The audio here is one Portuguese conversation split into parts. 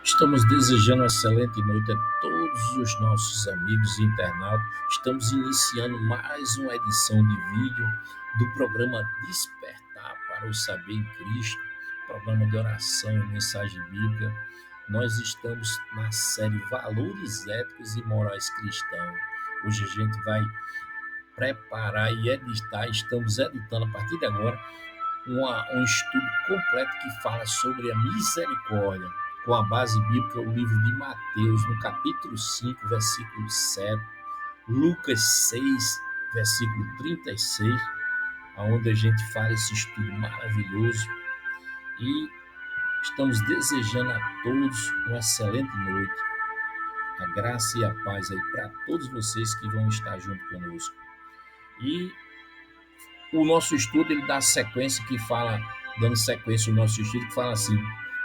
Estamos desejando uma excelente noite a todos os nossos amigos e internautas. Estamos iniciando mais uma edição de vídeo do programa Despertar para o Saber em Cristo, programa de oração e mensagem bíblica. Nós estamos na série Valores Éticos e Morais Cristãos. Hoje a gente vai preparar e editar, estamos editando a partir de agora um estudo completo que fala sobre a misericórdia, com a base bíblica, o livro de Mateus, no capítulo 5, versículo 7, Lucas 6, versículo 36, onde a gente fala esse estudo maravilhoso e estamos desejando a todos uma excelente noite. A graça e a paz aí para todos vocês que vão estar junto conosco. E o nosso estudo ele dá sequência que fala, dando sequência ao nosso estudo, que fala assim: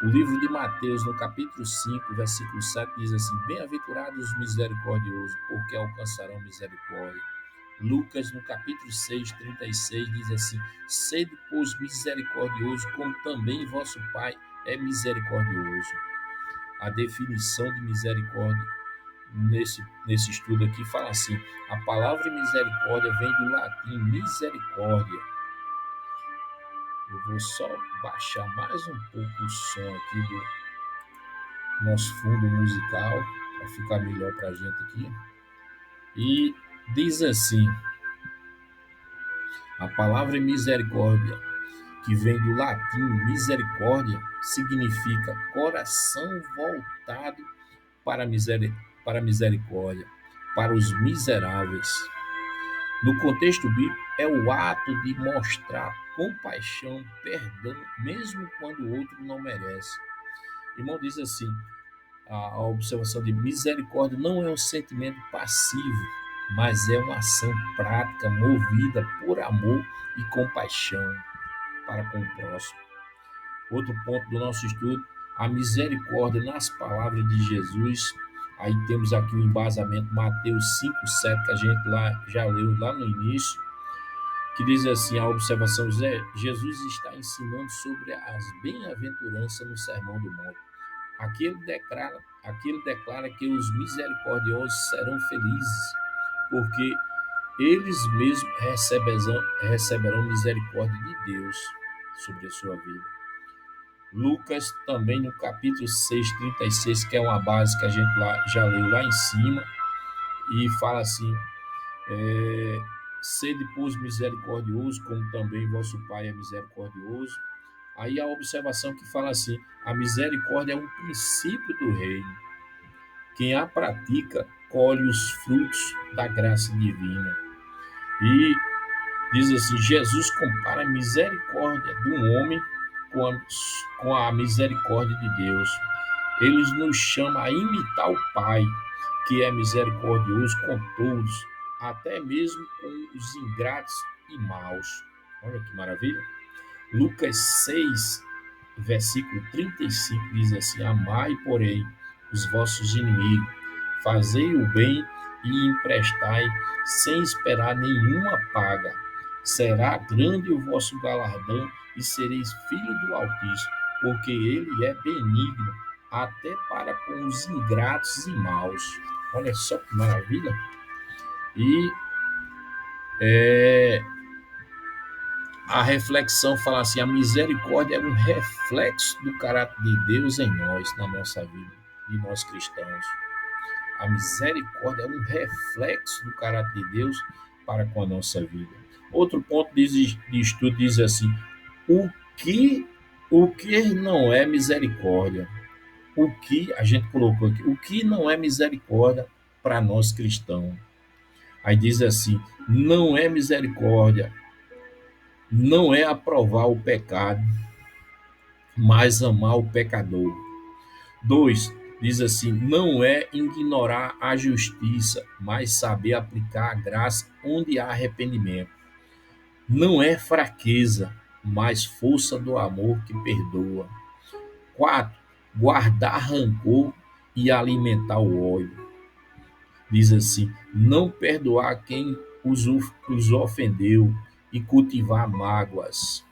o livro de Mateus, no capítulo 5, versículo 7, diz assim: Bem-aventurados os misericordiosos, porque alcançarão misericórdia. Lucas, no capítulo 6, 36, diz assim: Sede, pois, misericordioso, como também vosso Pai é misericordioso. A definição de misericórdia nesse estudo aqui fala assim: a palavra misericórdia vem do latim misericórdia. Eu vou só baixar mais um pouco o som aqui do nosso fundo musical para ficar melhor para a gente aqui. E diz assim: a palavra misericórdia, que vem do latim misericórdia, significa coração voltado para a misericórdia, para os miseráveis. No contexto bíblico, é o ato de mostrar compaixão, perdão, mesmo quando o outro não merece. Irmão, diz assim, a observação de misericórdia não é um sentimento passivo, mas é uma ação prática movida por amor e compaixão para com o próximo. Outro ponto do nosso estudo, a misericórdia nas palavras de Jesus. Aí temos aqui o embasamento, Mateus 5, 7, que a gente já leu lá no início, que diz assim, a observação, Jesus está ensinando sobre as bem-aventuranças no Sermão do Monte. Aqui ele declara que os misericordiosos serão felizes, porque eles mesmos receberão misericórdia de Deus sobre a sua vida. Lucas também no capítulo 6, 36, que é uma base que a gente já leu lá em cima, e fala assim, sede, pois, misericordioso, como também vosso Pai é misericordioso. Aí a observação que fala assim, a misericórdia é um princípio do reino. Quem a pratica colhe os frutos da graça divina. E diz assim, Jesus compara a misericórdia do homem com a misericórdia de Deus. Ele nos chama a imitar o Pai, que é misericordioso com todos, até mesmo com os ingratos e maus. Olha que maravilha. Lucas 6, versículo 35 diz assim: Amai, porém, os vossos inimigos, fazei o bem e emprestai, sem esperar nenhuma paga. Será grande o vosso galardão e sereis filho do Altíssimo, porque ele é benigno até para com os ingratos e maus. Olha só que maravilha! E a reflexão fala assim: a misericórdia é um reflexo do caráter de Deus em nós, na nossa vida, de nós cristãos. A misericórdia é um reflexo do caráter de Deus para com a nossa vida. Outro ponto de estudo diz assim: o que, o que não é misericórdia? O que a gente colocou aqui? O que não é misericórdia para nós cristãos? Aí diz assim: não é misericórdia, não é aprovar o pecado, mas amar o pecador. 2, diz assim, não é ignorar a justiça, mas saber aplicar a graça onde há arrependimento. Não é fraqueza, mas força do amor que perdoa. 4, guardar rancor e alimentar o ódio. Diz assim, não perdoar quem os ofendeu e cultivar mágoas.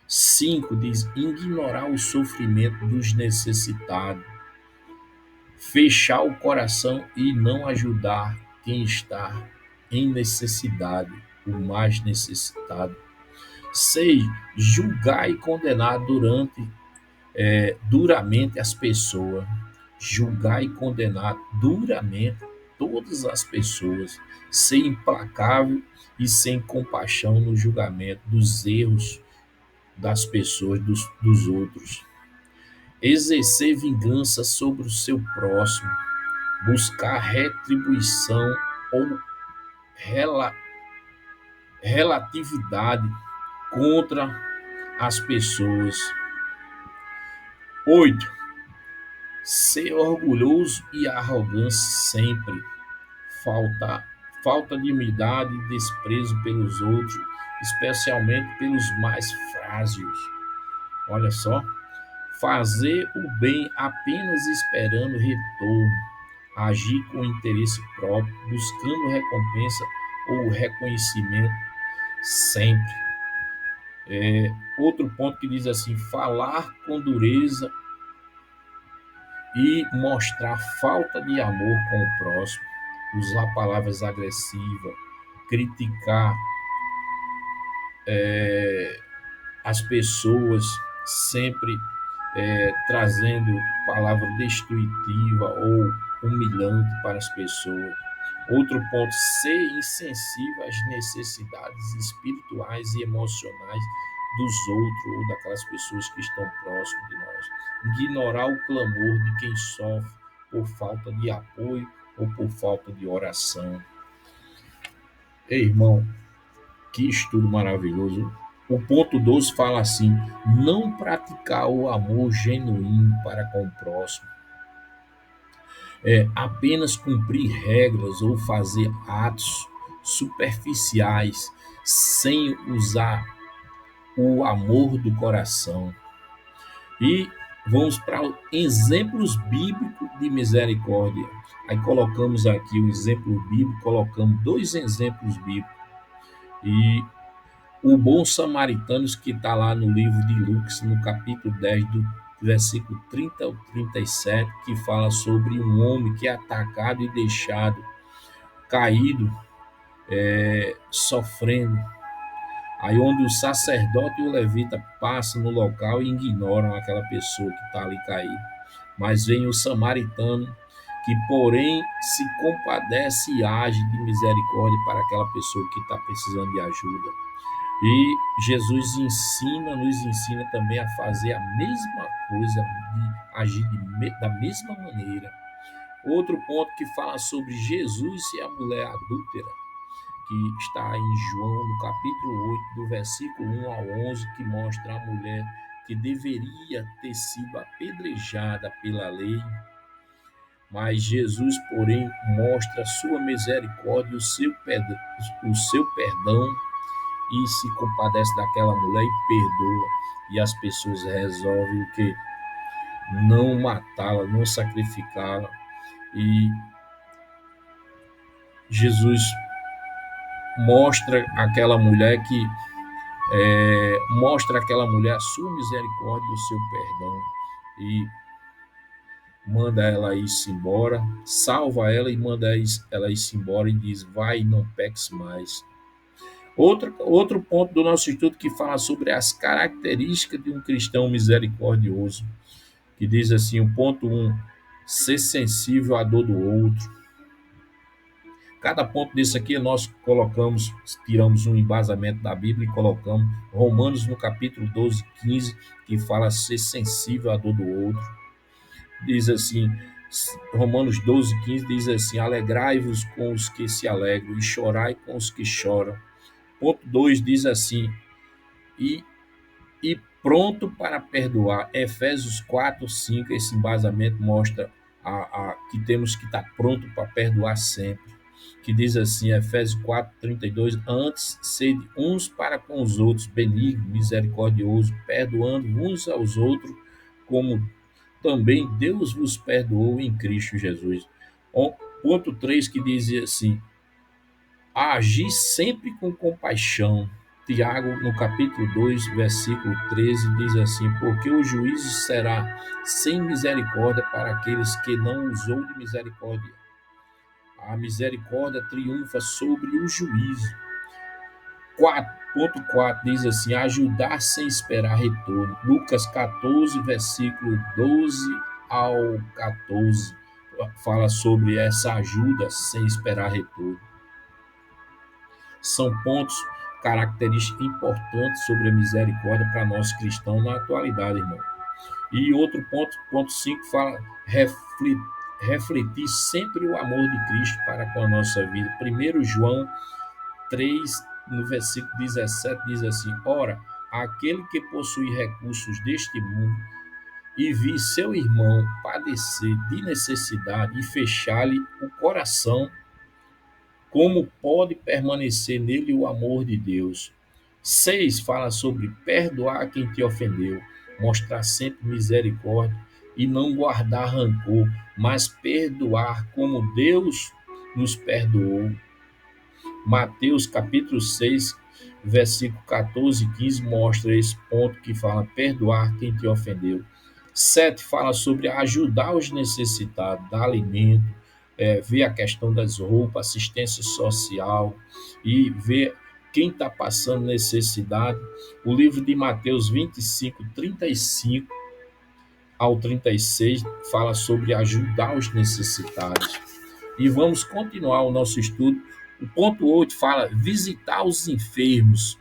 5, diz ignorar o sofrimento dos necessitados. fechar o coração e não ajudar quem está em necessidade, o mais necessitado. 6. Julgar e condenar duramente as pessoas. Julgar e condenar duramente todas as pessoas. Ser implacável e sem compaixão no julgamento dos erros das pessoas, dos outros. Exercer vingança sobre o seu próximo. Buscar retribuição ou rela- relatividade contra as pessoas. 8. Ser orgulhoso e arrogante sempre. Falta, falta de humildade e desprezo pelos outros, especialmente pelos mais frágeis. Olha só. Fazer o bem apenas esperando retorno. Agir com interesse próprio, buscando recompensa ou reconhecimento sempre. Outro ponto que diz assim: falar com dureza e mostrar falta de amor com o próximo, usar palavras agressivas, criticar as pessoas, sempre trazendo palavra destrutiva ou humilhante para as pessoas. Outro ponto, ser insensível às necessidades espirituais e emocionais dos outros ou daquelas pessoas que estão próximas de nós. Ignorar o clamor de quem sofre por falta de apoio ou por falta de oração. Ei, irmão, que estudo maravilhoso. O ponto 12 fala assim: não praticar o amor genuíno para com o próximo. Apenas cumprir regras ou fazer atos superficiais sem usar o amor do coração. E vamos para exemplos bíblicos de misericórdia. Aí colocamos aqui o exemplo bíblico, colocamos dois exemplos bíblicos. E o bom samaritano que está lá no livro de Lucas, no capítulo 10, do versículo 30 ao 37, que fala sobre um homem que é atacado e deixado caído, sofrendo. Aí onde o sacerdote e o levita passam no local e ignoram aquela pessoa que está ali caída. Mas vem o samaritano, que porém se compadece e age de misericórdia para aquela pessoa que está precisando de ajuda. E Jesus nos ensina também a fazer a mesma coisa, de agir da mesma maneira. Outro ponto que fala sobre Jesus e a mulher adúltera, que está em João, no capítulo 8, do versículo 1 ao 11, que mostra a mulher que deveria ter sido apedrejada pela lei, mas Jesus, porém, mostra a sua misericórdia e o seu perdão e se compadece daquela mulher e perdoa. E as pessoas resolvem o quê? Não matá-la, não sacrificá-la. E Jesus mostra àquela mulher mostra àquela mulher a sua misericórdia e o seu perdão. E manda ela ir-se embora, salva ela e manda ela ir-se embora e diz: vai e não peques mais. Outro ponto do nosso estudo que fala sobre as características de um cristão misericordioso, que diz assim, o ponto 1, ser sensível à dor do outro. Cada ponto desse aqui nós tiramos um embasamento da Bíblia e colocamos Romanos no capítulo 12, 15, que fala ser sensível à dor do outro. Diz assim, Romanos 12, 15 diz assim, alegrai-vos com os que se alegram e chorai com os que choram. Ponto 2 diz assim, e, e pronto para perdoar. Efésios 4, 5, esse embasamento mostra que temos que estar pronto para perdoar sempre. Que diz assim, Efésios 4, 32, antes sede uns para com os outros, benigno, misericordioso, perdoando uns aos outros, como também Deus vos perdoou em Cristo Jesus. Ponto 3 que diz assim, agir sempre com compaixão, Tiago, no capítulo 2, versículo 13, diz assim: porque o juízo será sem misericórdia para aqueles que não usou de misericórdia. A misericórdia triunfa sobre o juízo. 4.4 diz assim: ajudar sem esperar retorno. Lucas 14, versículo 12 ao 14, fala sobre essa ajuda sem esperar retorno. São pontos característicos importantes sobre a misericórdia para nós cristãos na atualidade, irmão. E outro ponto, ponto 5, fala refletir sempre o amor de Cristo para com a nossa vida. 1 João 3, no versículo 17, diz assim: ora, aquele que possui recursos deste mundo e vir seu irmão padecer de necessidade e fechar-lhe o coração, como pode permanecer nele o amor de Deus? 6 fala sobre perdoar quem te ofendeu, mostrar sempre misericórdia e não guardar rancor, mas perdoar como Deus nos perdoou. Mateus capítulo 6, versículo 14 e 15 mostra esse ponto que fala perdoar quem te ofendeu. 7 fala sobre ajudar os necessitados, dar alimento, ver a questão das roupas, assistência social e ver quem está passando necessidade. O livro de Mateus 25, 35 ao 36 fala sobre ajudar os necessitados. E vamos continuar o nosso estudo. O ponto 8 fala visitar os enfermos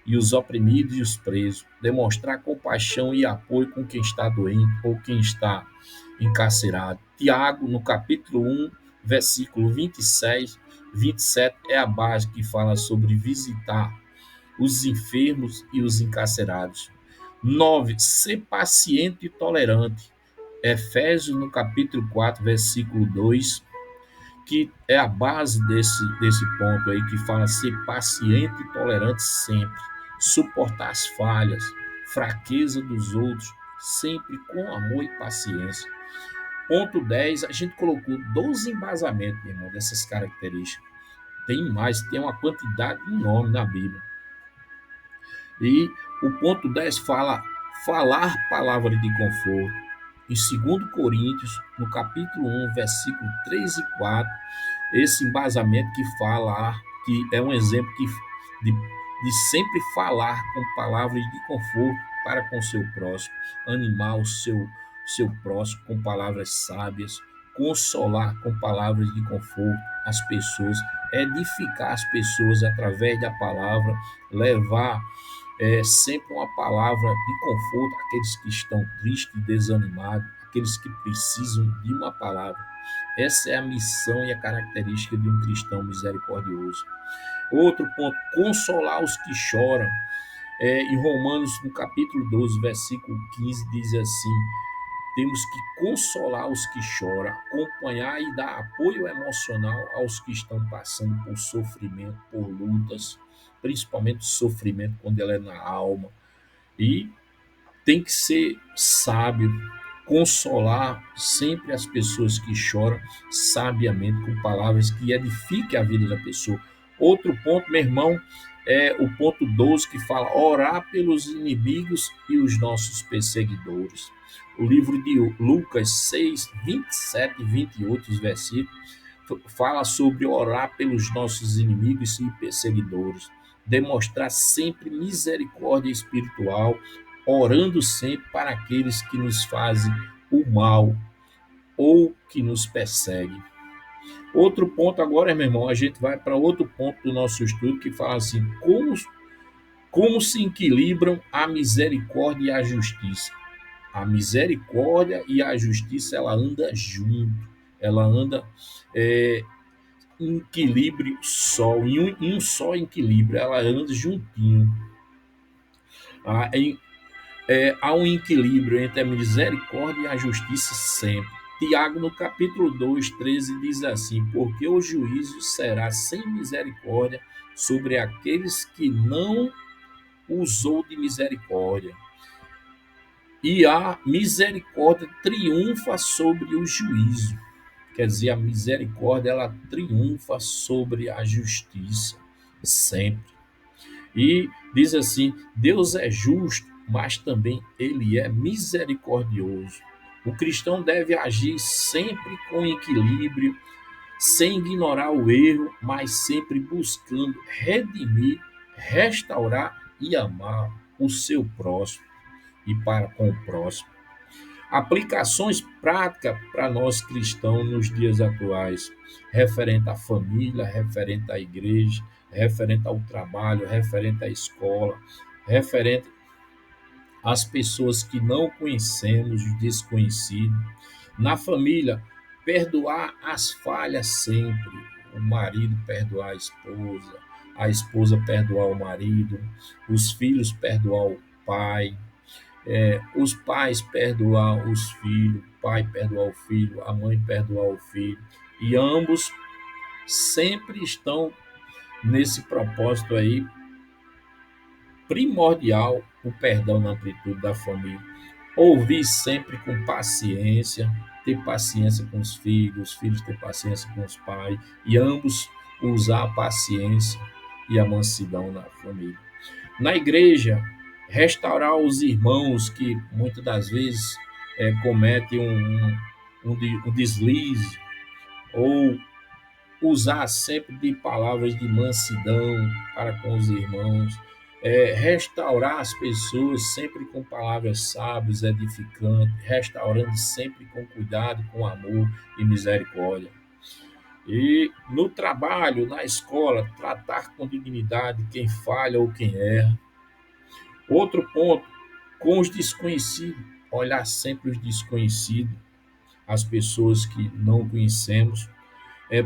e os oprimidos e os presos, demonstrar compaixão e apoio com quem está doente ou quem está encarcerado. Tiago, no capítulo 1, versículo 26, 27, é a base que fala sobre visitar os enfermos e os encarcerados. 9, ser paciente e tolerante. Efésios, no capítulo 4, versículo 2, que é a base desse ponto aí, que fala ser paciente e tolerante sempre, suportar as falhas, fraqueza dos outros, sempre com amor e paciência. Ponto 10, a gente colocou 12 embasamentos, meu irmão, dessas características. Tem mais, tem uma quantidade enorme na Bíblia. E o ponto 10 fala falar palavra de conforto. Em 2 Coríntios, no capítulo 1, versículo 3 e 4, esse embasamento que fala, que é um exemplo de sempre falar com palavras de conforto para com o seu próximo, animar o seu próximo com palavras sábias, consolar com palavras de conforto as pessoas, edificar as pessoas através da palavra, levar sempre uma palavra de conforto àqueles que estão tristes e desanimados, aqueles que precisam de uma palavra. Essa é a missão e a característica de um cristão misericordioso. Outro ponto, consolar os que choram. Em Romanos, no capítulo 12, versículo 15, diz assim: temos que consolar os que choram, acompanhar e dar apoio emocional aos que estão passando por sofrimento, por lutas, principalmente sofrimento quando ele é na alma. E tem que ser sábio, consolar sempre as pessoas que choram sabiamente com palavras que edifiquem a vida da pessoa. Outro ponto, meu irmão, é o ponto 12 que fala orar pelos inimigos e os nossos perseguidores. O livro de Lucas 6, 27 e 28, os versículos, fala sobre orar pelos nossos inimigos e perseguidores, demonstrar sempre misericórdia espiritual, orando sempre para aqueles que nos fazem o mal ou que nos perseguem. Outro ponto agora, meu irmão, a gente vai para outro ponto do nosso estudo que fala assim, como se equilibram a misericórdia e a justiça. A misericórdia e a justiça, ela anda junto, ela anda em equilíbrio só, em um só equilíbrio, ela anda juntinho. Há um equilíbrio entre a misericórdia e a justiça sempre. Tiago, no capítulo 2, 13, diz assim: porque o juízo será sem misericórdia sobre aqueles que não usou de misericórdia. E a misericórdia triunfa sobre o juízo. Quer dizer, a misericórdia ela triunfa sobre a justiça sempre. E diz assim: Deus é justo, mas também ele é misericordioso. O cristão deve agir sempre com equilíbrio, sem ignorar o erro, mas sempre buscando redimir, restaurar e amar o seu próximo e para com o próximo. Aplicações práticas para nós cristãos nos dias atuais, referente à família, referente à igreja, referente ao trabalho, referente à escola, referente às pessoas que não conhecemos, os desconhecidos. Na família, perdoar as falhas sempre. O marido perdoar a esposa perdoar o marido, os filhos perdoar o pai, os pais perdoar os filhos, o pai perdoar o filho, a mãe perdoar o filho. E ambos sempre estão nesse propósito aí primordial, o perdão na amplitude da família. Ouvir sempre com paciência, ter paciência com os filhos ter paciência com os pais, e ambos usar a paciência e a mansidão na família. Na igreja, restaurar os irmãos que muitas das vezes cometem um deslize, ou usar sempre de palavras de mansidão para com os irmãos, restaurar as pessoas sempre com palavras sábias, edificantes, restaurando sempre com cuidado, com amor e misericórdia. E no trabalho, na escola, tratar com dignidade quem falha ou quem erra. Outro ponto, com os desconhecidos, olhar sempre os desconhecidos, as pessoas que não conhecemos,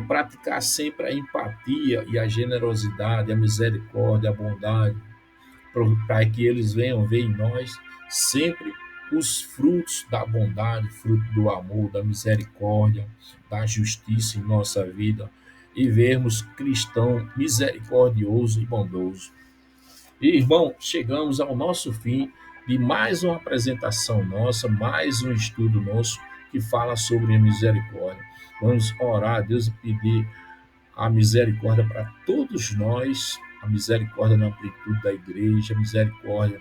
praticar sempre a empatia e a generosidade, a misericórdia, a bondade, para que eles venham ver em nós sempre os frutos da bondade, fruto do amor, da misericórdia, da justiça em nossa vida, e vermos cristão misericordioso e bondoso. E, irmão, chegamos ao nosso fim de mais uma apresentação nossa, mais um estudo nosso que fala sobre a misericórdia. Vamos orar a Deus e pedir a misericórdia para todos nós, a misericórdia na amplitude da igreja, a misericórdia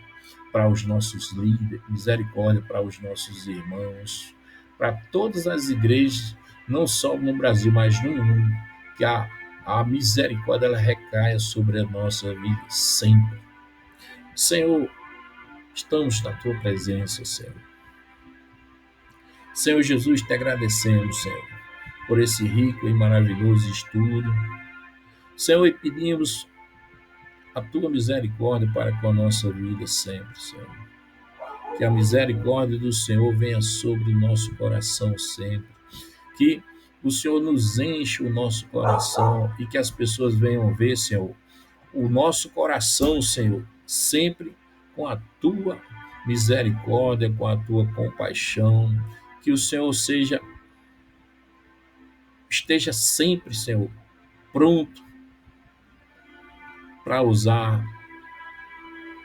para os nossos líderes, misericórdia para os nossos irmãos, para todas as igrejas, não só no Brasil, mas no mundo, que a misericórdia ela recaia sobre a nossa vida sempre. Senhor, estamos na tua presença, Senhor. Senhor Jesus, te agradecemos, Senhor, por esse rico e maravilhoso estudo. Senhor, e pedimos a tua misericórdia para com a nossa vida sempre, Senhor. Que a misericórdia do Senhor venha sobre o nosso coração sempre. Que o Senhor nos enche o nosso coração e que as pessoas venham ver, Senhor, o nosso coração, Senhor, sempre com a tua misericórdia, com a tua compaixão. Que o Senhor esteja sempre, Senhor, pronto para usar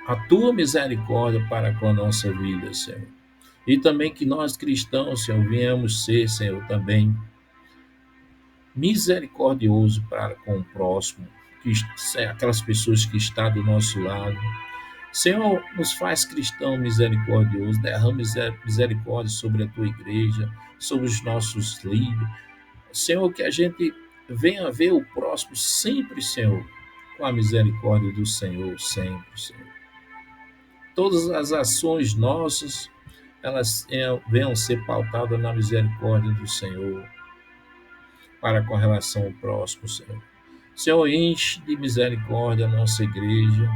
a tua misericórdia para com a nossa vida, Senhor. E também que nós cristãos, Senhor, venhamos ser, Senhor, também misericordioso para com o próximo, aquelas pessoas que estão do nosso lado. Senhor, nos faz cristão misericordioso, derrama misericórdia sobre a tua igreja, sobre os nossos líderes. Senhor, que a gente venha ver o próximo sempre, Senhor, com a misericórdia do Senhor, sempre, Senhor. Todas as ações nossas, elas venham ser pautadas na misericórdia do Senhor, para com relação ao próximo, Senhor. Senhor, enche de misericórdia a nossa igreja,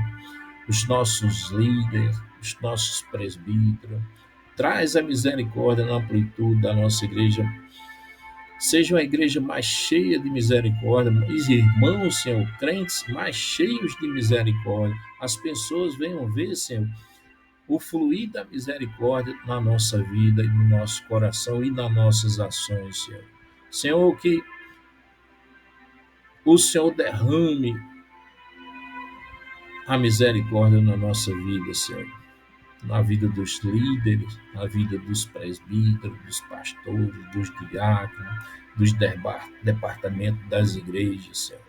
os nossos líderes, os nossos presbíteros. Traz a misericórdia na amplitude da nossa igreja. Seja uma igreja mais cheia de misericórdia, os irmãos, Senhor, crentes mais cheios de misericórdia. As pessoas venham ver, Senhor, o fluir da misericórdia na nossa vida e no nosso coração e nas nossas ações, Senhor. Senhor, que o Senhor derrame a misericórdia na nossa vida, Senhor. Na vida dos líderes, na vida dos presbíteros, dos pastores, dos diáconos, dos departamentos das igrejas, Senhor.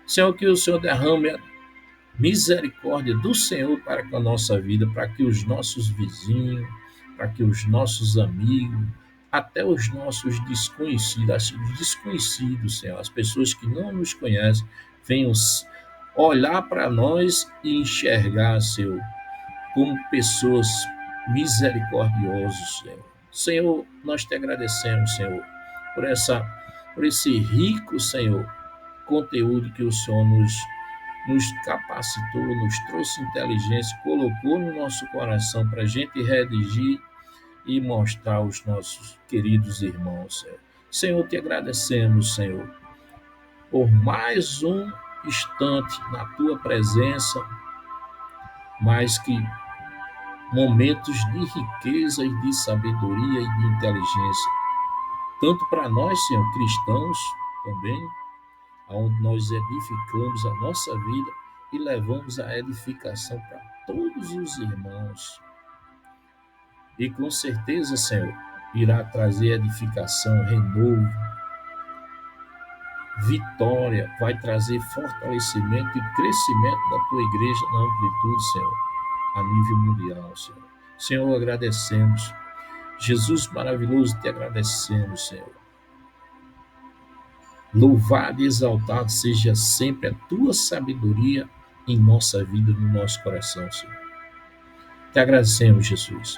Senhor, que o Senhor derrame misericórdia do Senhor para com a nossa vida, para que os nossos vizinhos, para que os nossos amigos, até os nossos desconhecidos, os desconhecidos, Senhor, as pessoas que não nos conhecem, venham olhar para nós e enxergar, Senhor, como pessoas misericordiosas, Senhor. Senhor, nós te agradecemos, Senhor, por por esse rico, Senhor, conteúdo que o Senhor nos capacitou, nos trouxe inteligência, colocou no nosso coração para a gente redigir e mostrar aos nossos queridos irmãos, Senhor. Senhor, te agradecemos, Senhor, por mais um instante na tua presença, mais que momentos de riqueza e de sabedoria e de inteligência, tanto para nós, Senhor, cristãos também, onde nós edificamos a nossa vida e levamos a edificação para todos os irmãos. E com certeza, Senhor, irá trazer edificação, renovo, vitória, vai trazer fortalecimento e crescimento da tua igreja na amplitude, Senhor, a nível mundial, Senhor. Senhor, agradecemos. Jesus maravilhoso, te agradecemos, Senhor. Louvado e exaltado seja sempre a tua sabedoria em nossa vida, no nosso coração, Senhor. Te agradecemos, Jesus.